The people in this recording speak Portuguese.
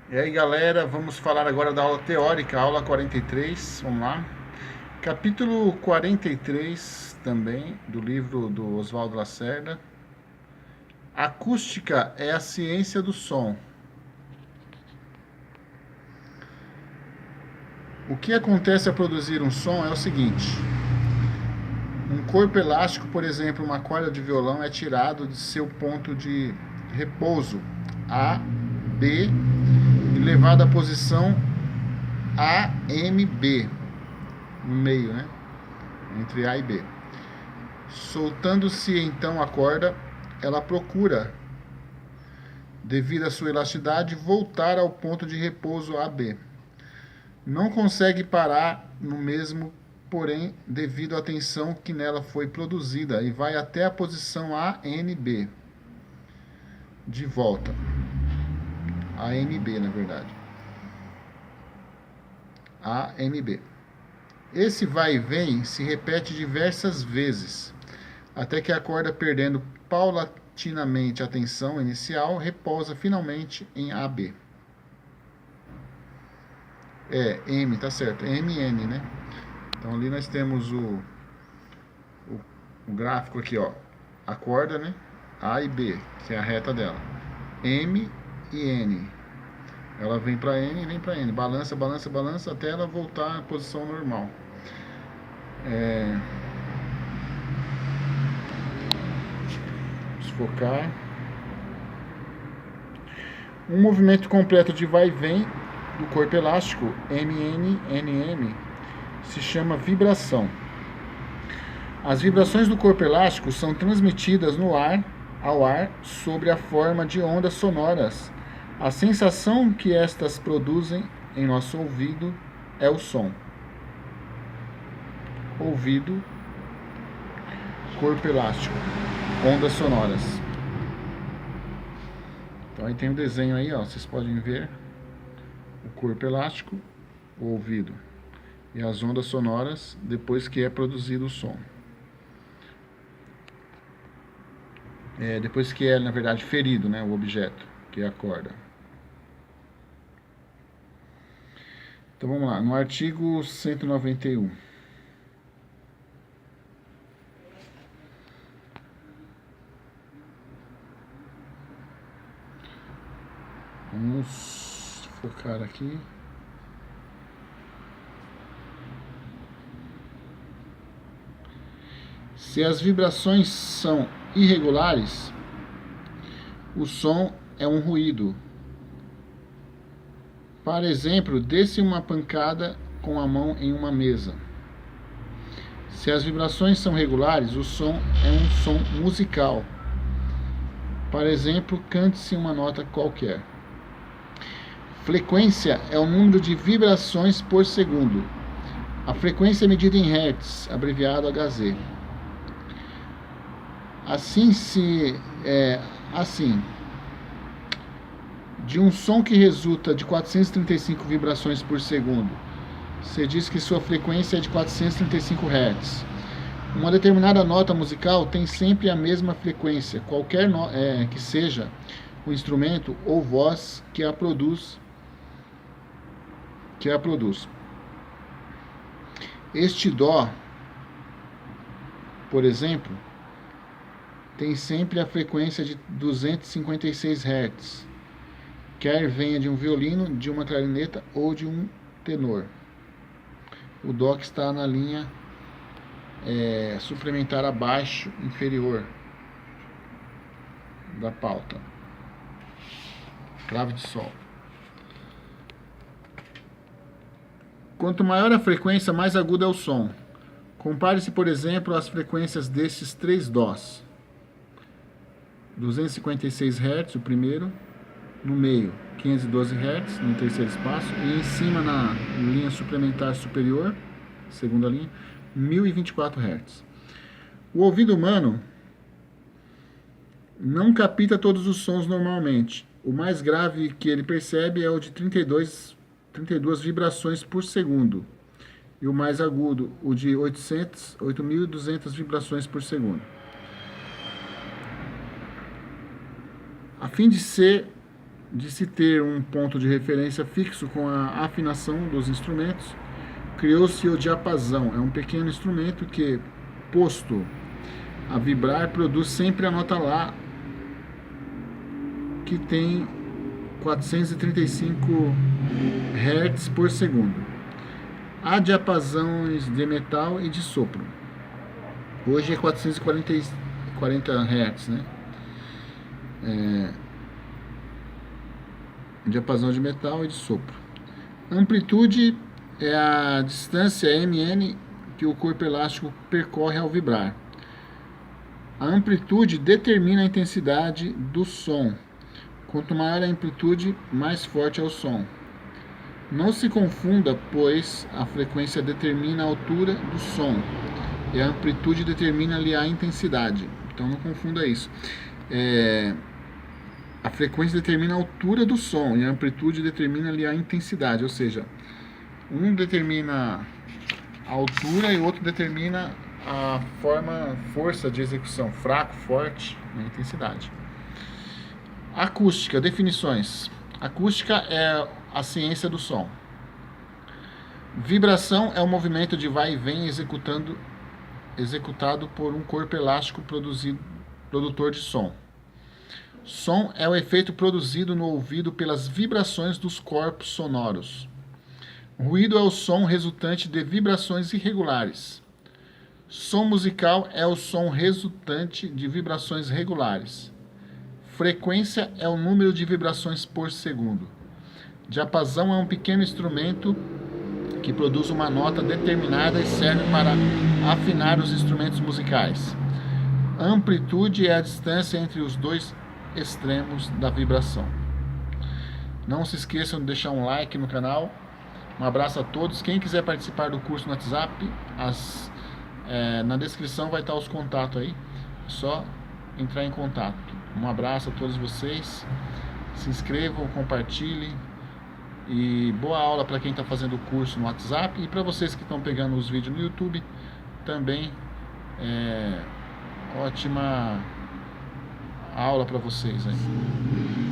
E aí, galera, vamos falar agora da aula teórica, aula 43, vamos lá. Capítulo 43 também, do livro do Oswaldo Lacerda. Acústica é a ciência do som. O que acontece a produzir um som é o seguinte: um corpo elástico, por exemplo, uma corda de violão, é tirado de seu ponto de repouso, A, B, e levado à posição AMB, no meio, né? Entre A e B. Soltando-se então a corda, ela procura, devido à sua elasticidade, voltar ao ponto de repouso AB. Não consegue parar no mesmo, porém, devido à tensão que nela foi produzida, e vai até a posição ANB. De volta. ANB, na verdade. ANB. Esse vai e vem se repete diversas vezes, até que a corda, perdendo paulatinamente a tensão inicial, repousa finalmente em AB. M, tá certo, MN, né? Então ali nós temos o gráfico aqui, ó, a corda, né? A e B, que é a reta dela. M e N. Ela vem para N e vem para N. Balança, balança, balança até ela voltar à posição normal. Vamos focar. Um movimento completo de vai e vem do corpo elástico, MN, NM, se chama vibração. As vibrações do corpo elástico são transmitidas no ar, ao ar, sob a forma de ondas sonoras. A sensação que estas produzem em nosso ouvido é o som. Ouvido, corpo elástico, ondas sonoras. Então aí tem um desenho aí, ó, vocês podem ver o corpo elástico, o ouvido e as ondas sonoras depois que é produzido o som. Depois que é, na verdade, ferido, né, o objeto, que é a corda. Então vamos lá, no artigo 191. Vamos focar aqui. Se as vibrações são irregulares, o som é um ruído. Para exemplo, dê-se uma pancada com a mão em uma mesa. Se as vibrações são regulares, o som é um som musical. Para exemplo, cante-se uma nota qualquer. Frequência é o número de vibrações por segundo. A frequência é medida em Hz, abreviado Hz. Assim, de um som que resulta de 435 vibrações por segundo, você diz que sua frequência é de 435 Hz. Uma determinada nota musical tem sempre a mesma frequência, qualquer que seja o instrumento ou voz que a produz. Este Dó, por exemplo, tem sempre a frequência de 256 Hz, quer venha de um violino, de uma clarineta ou de um tenor. O Dó que está na linha suplementar abaixo, inferior da pauta. Clave de Sol. Quanto maior a frequência, mais agudo é o som. Compare-se, por exemplo, as frequências desses três Dós. 256 Hz, o primeiro, no meio, 512 Hz, no terceiro espaço, e em cima, na linha suplementar superior, segunda linha, 1024 Hz. O ouvido humano não capta todos os sons normalmente. O mais grave que ele percebe é o de 32 vibrações por segundo. E o mais agudo, o de 8.200 vibrações por segundo. A fim de ser de se ter um ponto de referência fixo com a afinação dos instrumentos, criou-se o diapasão. É um pequeno instrumento que, posto a vibrar, produz sempre a nota Lá, que tem 435 Hz por segundo. Há diapasões de metal e de sopro. Hoje é 440 Hz, né? Diapasão de metal e de sopro. Amplitude é a distância mn que o corpo elástico percorre ao vibrar. A amplitude determina a intensidade do som. Quanto maior a amplitude, mais forte é o som. Não se confunda, pois a frequência determina a altura do som e a amplitude determina-lhe a intensidade. Então não confunda isso. A frequência determina a altura do som e a amplitude determina-lhe a intensidade, ou seja, um determina a altura e o outro determina a força de execução, fraco, forte, a intensidade. Acústica, definições. Acústica é a ciência do som. Vibração é o movimento de vai e vem executado por um corpo elástico produtor de som. Som é o efeito produzido no ouvido pelas vibrações dos corpos sonoros. Ruído é o som resultante de vibrações irregulares. Som musical é o som resultante de vibrações regulares. Frequência é o número de vibrações por segundo. Diapasão é um pequeno instrumento que produz uma nota determinada e serve para afinar os instrumentos musicais. Amplitude é a distância entre os dois extremos da vibração. Não se esqueçam de deixar um like no canal. Um abraço a todos. Quem quiser participar do curso no WhatsApp, na descrição vai estar os contatos aí. É só entrar em contato. Um abraço a todos vocês. Se inscrevam, compartilhem. E boa aula para quem está fazendo o curso no WhatsApp. E para vocês que estão pegando os vídeos no YouTube, também ótima aula para vocês aí.